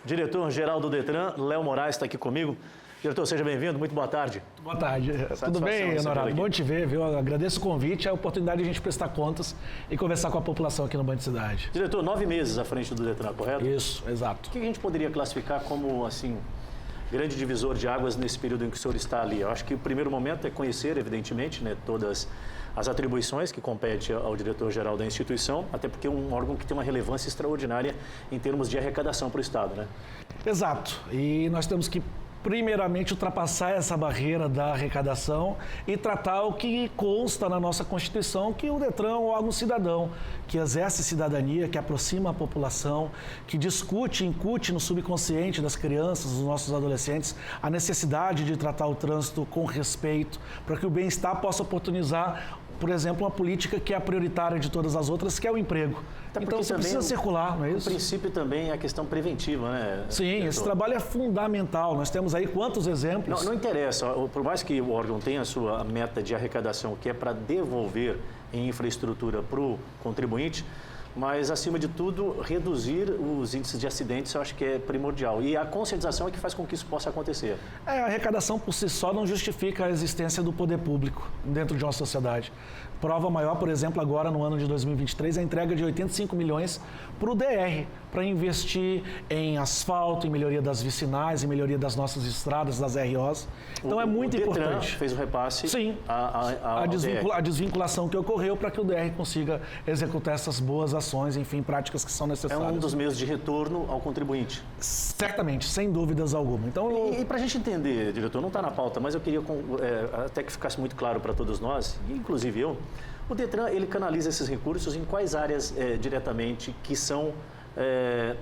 Diretor-geral do Detran, Léo Moraes, está aqui comigo. Diretor, seja bem-vindo, muito boa tarde. Boa tarde. Tudo bem, Honorado? Bom te ver, viu? Eu agradeço o convite, a oportunidade de a gente prestar contas e conversar com a população aqui no Banco de Cidade. Diretor, 9 meses à frente do Detran, correto? Isso, exato. O que a gente poderia classificar como, assim, grande divisor de águas nesse período em que o senhor está ali? Eu acho que o primeiro momento é conhecer, evidentemente, né, todas as atribuições que compete ao diretor-geral da instituição, até porque é um órgão que tem uma relevância extraordinária em termos de arrecadação para o Estado, né? Exato. E nós temos que primeiramente ultrapassar essa barreira da arrecadação e tratar o que consta na nossa Constituição, que o Detran é um órgão cidadão, que exerce cidadania, que aproxima a população, que discute, incute no subconsciente das crianças, dos nossos adolescentes, a necessidade de tratar o trânsito com respeito, para que o bem-estar possa oportunizar, por exemplo, uma política que é a prioritária de todas as outras, que é o emprego. Então, você precisa circular, não é isso? O princípio também é a questão preventiva, né? Sim, diretor? Esse trabalho é fundamental. Nós temos aí quantos exemplos? Não interessa. Por mais que o órgão tenha a sua meta de arrecadação, que é para devolver em infraestrutura para o contribuinte, mas, acima de tudo, reduzir os índices de acidentes eu acho que é primordial. E a conscientização é que faz com que isso possa acontecer. A arrecadação por si só não justifica a existência do poder público dentro de uma sociedade. Prova maior, por exemplo, agora no ano de 2023, a entrega de 85 milhões para o DR, para investir em asfalto, em melhoria das vicinais, em melhoria das nossas estradas, das ROs. Então é muito importante. O Detran fez o repasse. Sim, a desvinculação que ocorreu para que o DR consiga executar essas boas ações, enfim, práticas que são necessárias. É um dos meios de retorno ao contribuinte. Certamente, sem dúvidas alguma. Então, E para a gente entender, diretor, não está na pauta, mas eu queria até que ficasse muito claro para todos nós, inclusive eu, o Detran, ele canaliza esses recursos em quais áreas diretamente que são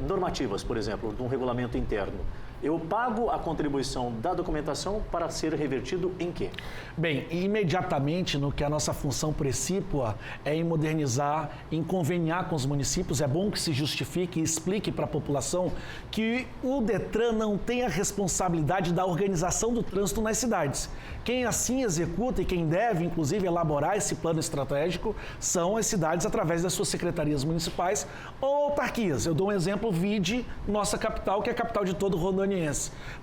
normativas, por exemplo, de um regulamento interno? Eu pago a contribuição da documentação para ser revertido em quê? Bem, imediatamente no que a nossa função precípua é em modernizar, em conveniar com os municípios. É bom que se justifique e explique para a população que o Detran não tem a responsabilidade da organização do trânsito nas cidades. Quem assim executa e quem deve, inclusive, elaborar esse plano estratégico são as cidades através das suas secretarias municipais ou autarquias. Eu dou um exemplo, vide nossa capital, que é a capital de todo o Rondônia.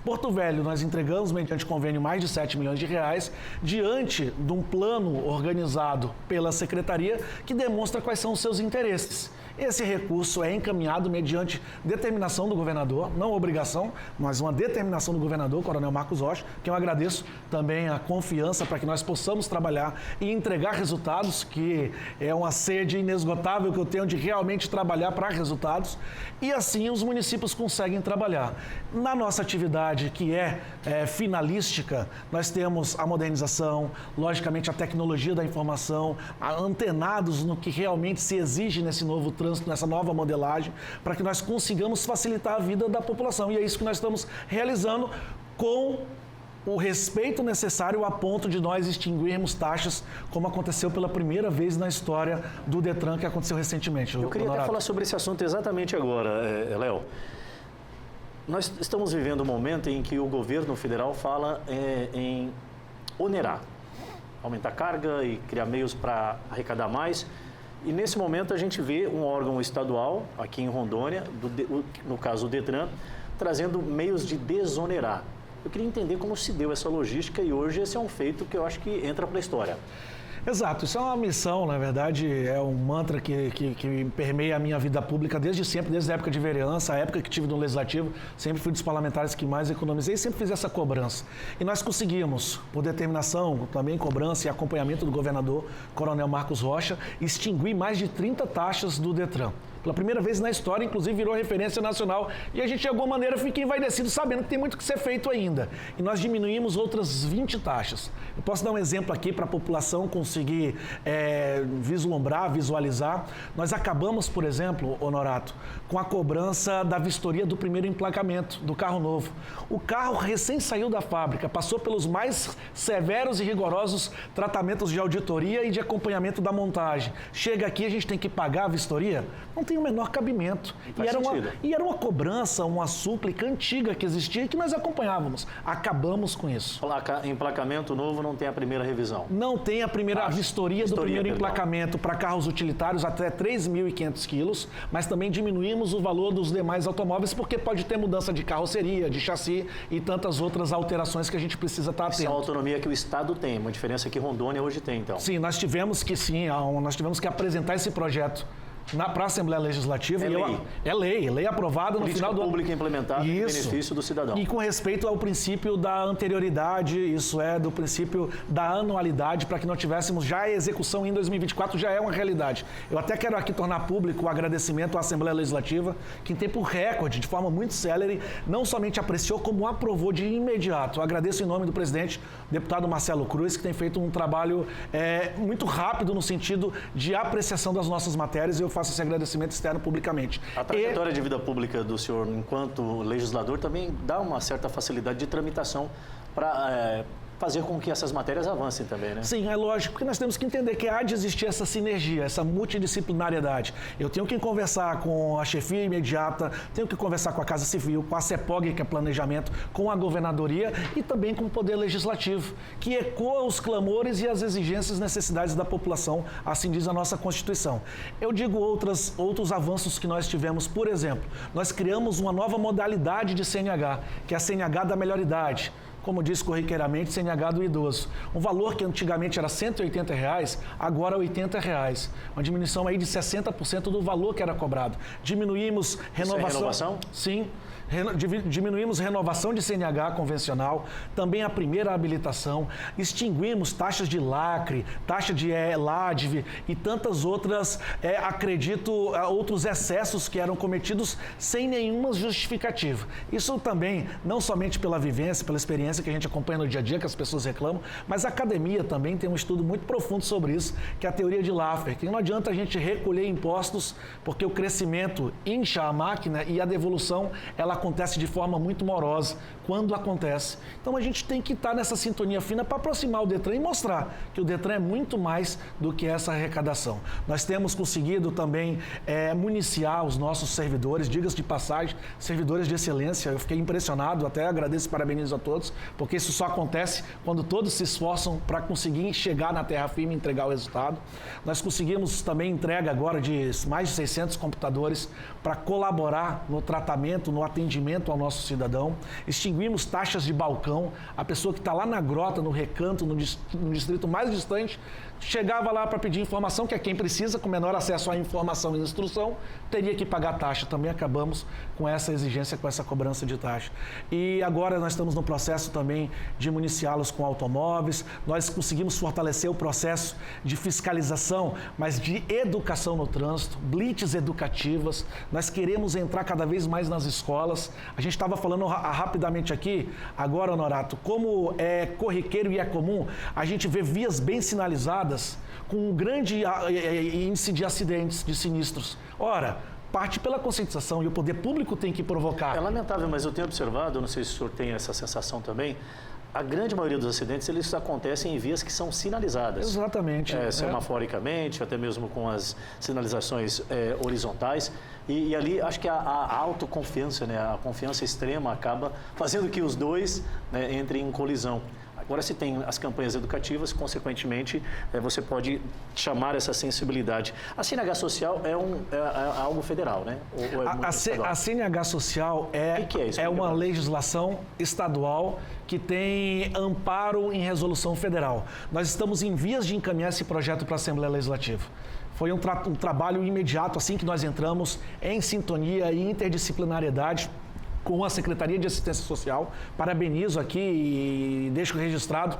Porto Velho, nós entregamos, mediante convênio, mais de 7 milhões de reais, diante de um plano organizado pela Secretaria que demonstra quais são os seus interesses. Esse recurso é encaminhado mediante determinação do governador, não obrigação, mas uma determinação do governador, Coronel Marcos Rocha, que eu agradeço também a confiança para que nós possamos trabalhar e entregar resultados, que é uma sede inesgotável que eu tenho de realmente trabalhar para resultados, e assim os municípios conseguem trabalhar. Na nossa atividade, que é finalística, nós temos a modernização, logicamente a tecnologia da informação, antenados no que realmente se exige nesse novo trânsito, nessa nova modelagem, para que nós consigamos facilitar a vida da população. E é isso que nós estamos realizando com o respeito necessário a ponto de nós extinguirmos taxas, como aconteceu pela primeira vez na história do Detran, que aconteceu recentemente. Eu queria até falar sobre esse assunto exatamente agora, Léo. Nós estamos vivendo um momento em que o governo federal fala em onerar, aumentar a carga e criar meios para arrecadar mais. E nesse momento a gente vê um órgão estadual, aqui em Rondônia, no caso o Detran, trazendo meios de desonerar. Eu queria entender como se deu essa logística e hoje esse é um feito que eu acho que entra para a história. Exato, isso é uma missão, na verdade, é um mantra que permeia a minha vida pública desde sempre, desde a época de vereança, a época que tive no Legislativo, sempre fui dos parlamentares que mais economizei e sempre fiz essa cobrança. E nós conseguimos, por determinação, também cobrança e acompanhamento do governador Coronel Marcos Rocha, extinguir mais de 30 taxas do Detran. Pela primeira vez na história, inclusive, virou referência nacional e a gente, de alguma maneira, fica envaidecido sabendo que tem muito que ser feito ainda. E nós diminuímos outras 20 taxas. Eu posso dar um exemplo aqui para a população conseguir vislumbrar, visualizar. Nós acabamos, por exemplo, Honorato, com a cobrança da vistoria do primeiro emplacamento do carro novo. O carro recém saiu da fábrica, passou pelos mais severos e rigorosos tratamentos de auditoria e de acompanhamento da montagem. Chega aqui, a gente tem que pagar a vistoria? Não tem o menor cabimento. E era uma cobrança, uma súplica antiga que existia e que nós acompanhávamos. Acabamos com isso. Emplacamento novo não tem a primeira revisão? Não tem a primeira vistoria do primeiro emplacamento para carros utilitários até 3.500 quilos, mas também diminuímos o valor dos demais automóveis porque pode ter mudança de carroceria, de chassi e tantas outras alterações que a gente precisa estar atento. Essa é a autonomia que o Estado tem, uma diferença que Rondônia hoje tem, então. Sim, nós tivemos que apresentar esse projeto para a Assembleia Legislativa. É lei aprovada no final do ano. Política pública implementada em benefício do cidadão. E com respeito ao princípio da anterioridade, isso é, do princípio da anualidade, para que não tivéssemos já a execução em 2024, já é uma realidade. Eu até quero aqui tornar público o agradecimento à Assembleia Legislativa, que em tempo recorde, de forma muito célere, não somente apreciou, como aprovou de imediato. Eu agradeço em nome do presidente, deputado Marcelo Cruz, que tem feito um trabalho muito rápido no sentido de apreciação das nossas matérias, e eu faço esse agradecimento externo publicamente. A trajetória de vida pública do senhor enquanto legislador também dá uma certa facilidade de tramitação para fazer com que essas matérias avancem também, né? Sim, é lógico, porque nós temos que entender que há de existir essa sinergia, essa multidisciplinariedade. Eu tenho que conversar com a chefia imediata, tenho que conversar com a Casa Civil, com a CEPOG, que é planejamento, com a governadoria e também com o Poder Legislativo, que ecoa os clamores e as exigências e necessidades da população, assim diz a nossa Constituição. Eu digo outros avanços que nós tivemos, por exemplo, nós criamos uma nova modalidade de CNH, que é a CNH da melhor idade. Como diz corriqueiramente, CNH do idoso. Um valor que antigamente era R$ 180, agora R$ 80. Uma diminuição aí de 60% do valor que era cobrado. Diminuímos renovação. Isso é renovação? Sim. Diminuímos renovação de CNH convencional, também a primeira habilitação, extinguimos taxas de lacre, taxa de LADV e tantas outras, outros excessos que eram cometidos sem nenhuma justificativa. Isso também, não somente pela vivência, pela experiência que a gente acompanha no dia a dia, que as pessoas reclamam, mas a academia também tem um estudo muito profundo sobre isso, que é a teoria de Laffer, que não adianta a gente recolher impostos, porque o crescimento incha a máquina e a devolução, ela acontece de forma muito morosa, quando acontece. Então a gente tem que estar nessa sintonia fina para aproximar o Detran e mostrar que o Detran é muito mais do que essa arrecadação. Nós temos conseguido também municiar os nossos servidores, diga-se de passagem, servidores de excelência. Eu fiquei impressionado, até agradeço e parabenizo a todos, porque isso só acontece quando todos se esforçam para conseguir chegar na terra firme e entregar o resultado. Nós conseguimos também entrega agora de mais de 600 computadores para colaborar no tratamento, no atendimento ao nosso cidadão. Extinguimos taxas de balcão. A pessoa que está lá na grota, no recanto, no distrito mais distante, chegava lá para pedir informação, que é quem precisa, com menor acesso à informação e instrução, teria que pagar taxa. Também acabamos com essa exigência, com essa cobrança de taxa. E agora nós estamos no processo também de municiá-los com automóveis. Nós conseguimos fortalecer o processo de fiscalização, mas de educação no trânsito, blitz educativas. Nós queremos entrar cada vez mais nas escolas. A gente estava falando rapidamente aqui, agora, Honorato, como é corriqueiro e é comum, a gente vê vias bem sinalizadas com um grande índice de acidentes, de sinistros. Ora, parte pela conscientização e o poder público tem que provocar. É lamentável, mas eu tenho observado, não sei se o senhor tem essa sensação também, a grande maioria dos acidentes, eles acontecem em vias que são sinalizadas. Exatamente. Semaforicamente, até mesmo com as sinalizações horizontais. E ali, acho que a autoconfiança, né, a confiança extrema acaba fazendo que os dois, né, entrem em colisão. Agora, se tem as campanhas educativas, consequentemente, você pode chamar essa sensibilidade. A CNH Social é algo federal, né? A CNH Social é uma legislação estadual que tem amparo em resolução federal. Nós estamos em vias de encaminhar esse projeto para a Assembleia Legislativa. Foi um trabalho imediato, assim que nós entramos, em sintonia e interdisciplinariedade com a Secretaria de Assistência Social. Parabenizo aqui e deixo registrado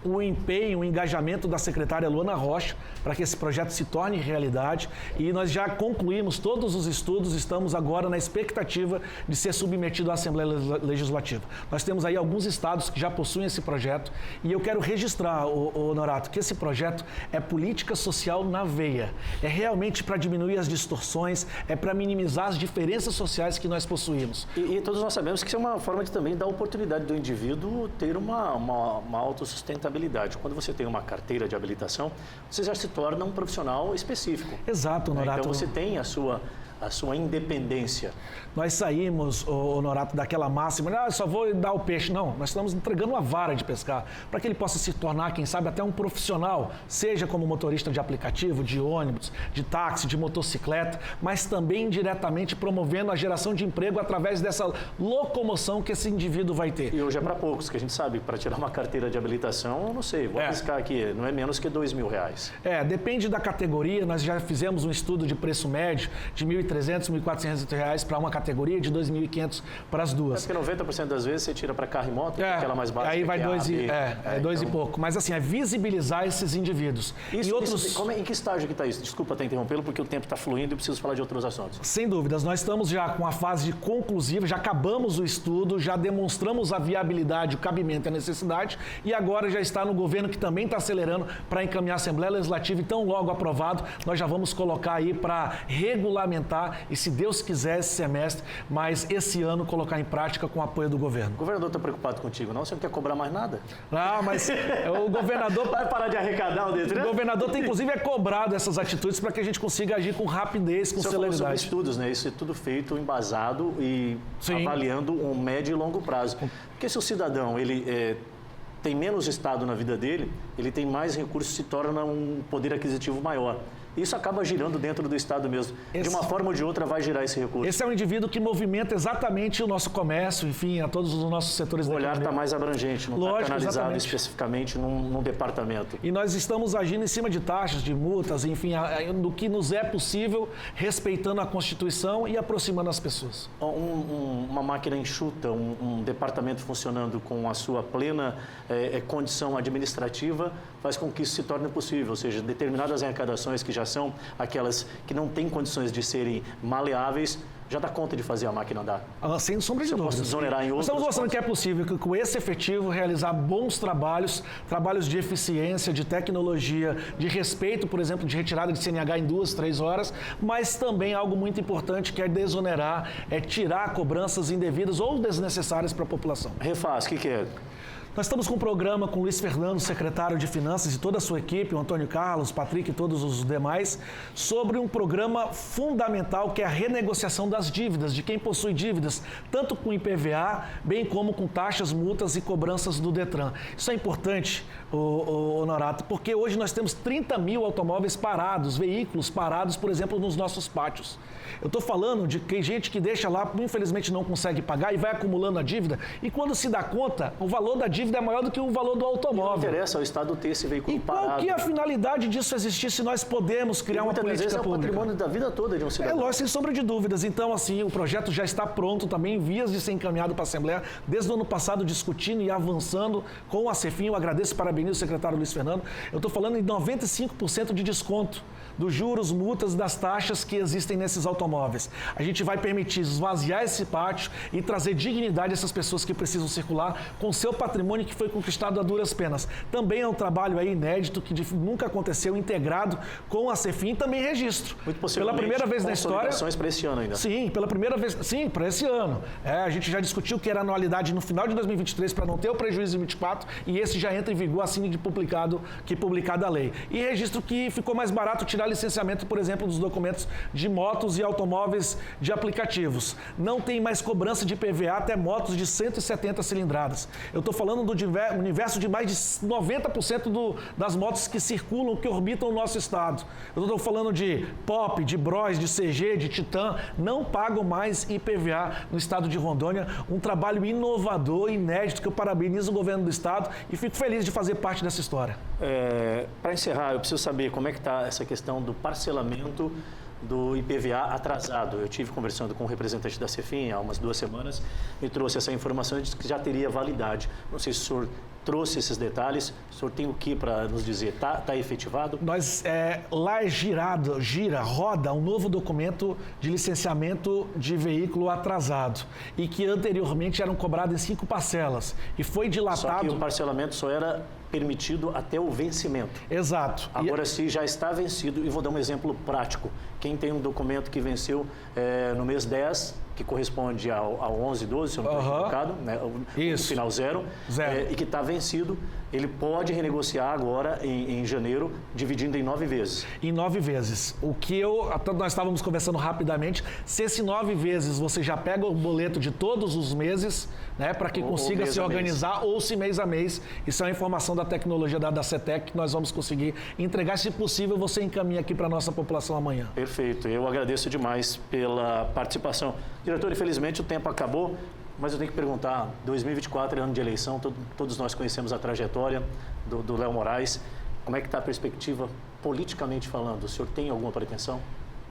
o empenho, o engajamento da secretária Luana Rocha para que esse projeto se torne realidade, e nós já concluímos todos os estudos, estamos agora na expectativa de ser submetido à Assembleia Legislativa. Nós temos aí alguns estados que já possuem esse projeto e eu quero registrar, Honorato, que esse projeto é política social na veia, é realmente para diminuir as distorções, é para minimizar as diferenças sociais que nós possuímos. E todos nós sabemos que isso é uma forma de também dar oportunidade do indivíduo ter uma autossustentabilidade. Quando você tem uma carteira de habilitação, você já se torna um profissional específico. Exato, Honorato. Então você tem a sua a sua independência? Nós saímos, Honorato, daquela máxima, só vou dar o peixe. Não, nós estamos entregando uma vara de pescar para que ele possa se tornar, quem sabe, até um profissional, seja como motorista de aplicativo, de ônibus, de táxi, de motocicleta, mas também indiretamente promovendo a geração de emprego através dessa locomoção que esse indivíduo vai ter. E hoje é para poucos, que a gente sabe, para tirar uma carteira de habilitação, não sei, vou arriscar aqui, não é menos que R$2.000. Depende da categoria, nós já fizemos um estudo de preço médio de R$1.300, R$1.400 para uma categoria, de R$2.500 para as duas. É porque 90% das vezes você tira para carro e moto, que é aquela mais básica. Aí vai dois então... e pouco. Mas assim, é visibilizar esses indivíduos. Em que estágio que está isso? Desculpa até interrompê-lo, porque o tempo está fluindo e preciso falar de outros assuntos. Sem dúvidas, nós estamos já com a fase de conclusiva, já acabamos o estudo, já demonstramos a viabilidade, o cabimento e a necessidade, e agora já está no governo, que também está acelerando para encaminhar a Assembleia Legislativa, e tão logo aprovado, nós já vamos colocar aí para regulamentar, e se Deus quiser, esse semestre, mas esse ano colocar em prática com o apoio do governo. O governador está preocupado contigo, não? Você não quer cobrar mais nada? Não, mas o governador... Vai parar de arrecadar o Detran? O governador tem, inclusive, cobrado essas atitudes para que a gente consiga agir com rapidez, com celeridade. Sobre estudos, né? Isso é tudo feito, embasado e avaliando um médio e longo prazo. Porque se o cidadão, ele tem menos Estado na vida dele, ele tem mais recursos, se torna um poder aquisitivo maior. Isso acaba girando dentro do Estado mesmo. De uma forma ou de outra vai girar esse recurso. Esse é um indivíduo que movimenta exatamente o nosso comércio, enfim, a todos os nossos setores da economia. O olhar está mais abrangente, não está canalizado especificamente num departamento. E nós estamos agindo em cima de taxas, de multas, enfim, do que nos é possível, respeitando a Constituição e aproximando as pessoas. Uma máquina enxuta, um departamento funcionando com a sua plena condição administrativa, faz com que isso se torne possível, ou seja, determinadas arrecadações que já são aquelas que não têm condições de serem maleáveis, já dá conta de fazer a máquina andar. Sem sombra de dúvida. Posso desonerar em outros. Estamos mostrando que é possível, que com esse efetivo, realizar bons trabalhos de eficiência, de tecnologia, de respeito, por exemplo, de retirada de CNH em 2, 3 horas, mas também algo muito importante, que é desonerar, tirar cobranças indevidas ou desnecessárias para a população. Refaz, o que é? Nós estamos com um programa com o Luiz Fernando, secretário de Finanças, e toda a sua equipe, o Antônio Carlos, o Patrick e todos os demais, sobre um programa fundamental, que é a renegociação das dívidas, de quem possui dívidas, tanto com IPVA, bem como com taxas, multas e cobranças do Detran. Isso é importante, Honorato, porque hoje nós temos 30 mil automóveis parados, veículos parados, por exemplo, nos nossos pátios. Eu estou falando de que gente que deixa lá, infelizmente não consegue pagar e vai acumulando a dívida, e quando se dá conta, o valor da dívida é maior do que o valor do automóvel. Não interessa ao Estado ter esse veículo parado. E qual que é a finalidade disso existir, se nós podemos criar uma política pública? É o patrimônio da vida toda de um cidadão. Lógico, sem sombra de dúvidas. Então, assim, o projeto já está pronto também, em vias de ser encaminhado para a Assembleia, desde o ano passado, discutindo e avançando com a CEFIM. Eu agradeço e parabenizo o secretário Luiz Fernando. Eu estou falando em 95% de desconto dos juros, multas, das taxas que existem nesses automóveis. A gente vai permitir esvaziar esse pátio e trazer dignidade a essas pessoas que precisam circular com seu patrimônio que foi conquistado a duras penas. Também é um trabalho aí inédito, que nunca aconteceu, integrado com a CEFIM, também registro. Muito possivelmente, pela primeira vez na história. Para esse ano ainda. Sim, pela primeira vez. Sim, para esse ano. A gente já discutiu que era anualidade no final de 2023 para não ter o prejuízo em 2024, e esse já entra em vigor assim de publicada a lei. E registro que ficou mais barato tirar licenciamento, por exemplo, dos documentos de motos e automóveis de aplicativos. Não tem mais cobrança de IPVA até motos de 170 cilindradas. Eu estou falando do universo de mais de 90% das motos que circulam, que orbitam o nosso estado. Eu estou falando de Pop, de Bros, de CG, de Titan, não pagam mais IPVA no estado de Rondônia. Um trabalho inovador, inédito, que eu parabenizo o governo do estado e fico feliz de fazer parte dessa história. Para encerrar, eu preciso saber como é que está essa questão do parcelamento do IPVA atrasado. Eu tive conversando com um representante da CEFIM há umas 2 semanas, me trouxe essa informação e disse que já teria validade. Não sei se o senhor trouxe esses detalhes, o senhor tem o que para nos dizer? Está efetivado? Lá roda um novo documento de licenciamento de veículo atrasado e que anteriormente eram cobrados em 5 parcelas e foi dilatado... Só que o parcelamento só era permitido até o vencimento. Exato. Agora, se já está vencido, e vou dar um exemplo prático. Quem tem um documento que venceu no mês 10, que corresponde ao 11, 12, se eu não estou equivocado, né, o final 0, e que está vencido, ele pode renegociar agora em janeiro, dividindo em 9 vezes. Em 9 vezes. O que nós estávamos conversando rapidamente, se esse 9 vezes você já pega o boleto de todos os meses, né, para que consiga se organizar, ou se mês a mês. Isso é uma informação da tecnologia da CETEC que nós vamos conseguir entregar. Se possível, você encaminha aqui para a nossa população amanhã. Perfeito. Eu agradeço demais pela participação. Diretor, infelizmente o tempo acabou. Mas eu tenho que perguntar, 2024 é ano de eleição, todos nós conhecemos a trajetória do Léo Moraes. Como é que está a perspectiva, politicamente falando? O senhor tem alguma pretensão?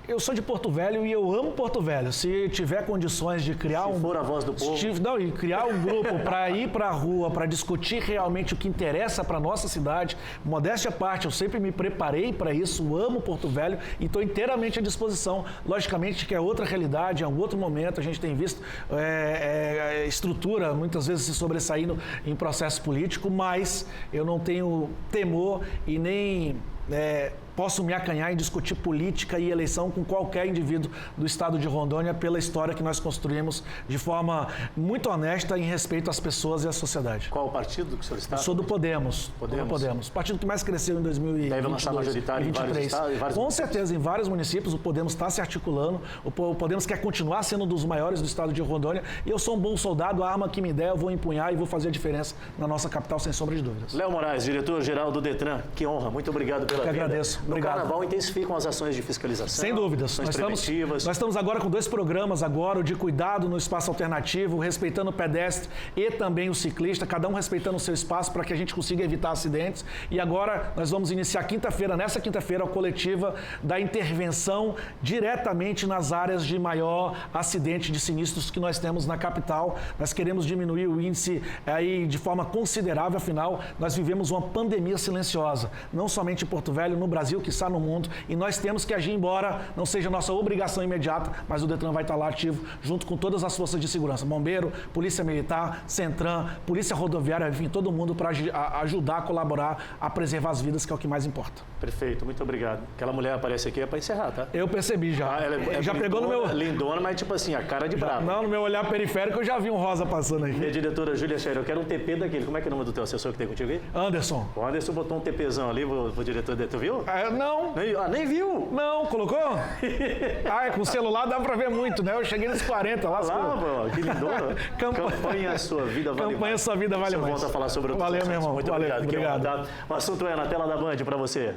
Eu sou de Porto Velho e eu amo Porto Velho. Se tiver condições de criar Se for a voz do povo. E criar um grupo para ir para a rua, para discutir realmente o que interessa para a nossa cidade, modéstia à parte, eu sempre me preparei para isso, amo Porto Velho e estou inteiramente à disposição. Logicamente que é outra realidade, é um outro momento, a gente tem visto estrutura muitas vezes se sobressaindo em processo político, mas eu não tenho temor e nem posso me acanhar em discutir política e eleição com qualquer indivíduo do estado de Rondônia pela história que nós construímos de forma muito honesta em respeito às pessoas e à sociedade. Qual o partido que o senhor está? Eu sou do Podemos. Podemos. O partido que mais cresceu em 2022. Deve lançar majoritário em vários estados? Com certeza, em vários municípios. O Podemos está se articulando. O Podemos quer continuar sendo um dos maiores do estado de Rondônia. E eu sou um bom soldado, a arma que me der eu vou empunhar e vou fazer a diferença na nossa capital, sem sombra de dúvidas. Léo Moraes, diretor-geral do Detran, que honra. Muito obrigado pela vinda. Eu agradeço. No Carnaval intensificam as ações de fiscalização. Sem dúvidas. Nós estamos agora com 2 programas agora, o de cuidado no espaço alternativo, respeitando o pedestre e também o ciclista, cada um respeitando o seu espaço para que a gente consiga evitar acidentes. E agora nós vamos iniciar nessa quinta-feira, a coletiva da intervenção diretamente nas áreas de maior acidente de sinistros que nós temos na capital. Nós queremos diminuir o índice aí de forma considerável, afinal, nós vivemos uma pandemia silenciosa, não somente em Porto Velho, no Brasil, que está no mundo, e nós temos que agir, embora não seja nossa obrigação imediata, mas o Detran vai estar lá ativo, junto com todas as forças de segurança, Bombeiro, Polícia Militar, Centram, Polícia Rodoviária, enfim, todo mundo para ajudar, colaborar a preservar as vidas, que é o que mais importa. Perfeito, muito obrigado. Aquela mulher aparece aqui é para encerrar, tá? Eu percebi já. Ela já pegou no meu... Lindona, mas tipo assim, a cara de brava. Não, no meu olhar periférico eu já vi um rosa passando aqui. E a diretora Júlia Scherer, eu quero um TP daquele. Como é que é o nome do teu assessor que tem contigo aí? Anderson. O Anderson botou um TPzão ali, o diretor dele, tu viu? Não. Nem viu? Não, colocou? Com o celular dá pra ver muito, né? Eu cheguei nos 40 lá. Que lindona. Campanha Sua Vida Vale Mais. Campanha Sua Vida Vale Mais. Volta a falar sobre outros assuntos. Meu irmão. Muito obrigado. O assunto é na tela da Band pra você.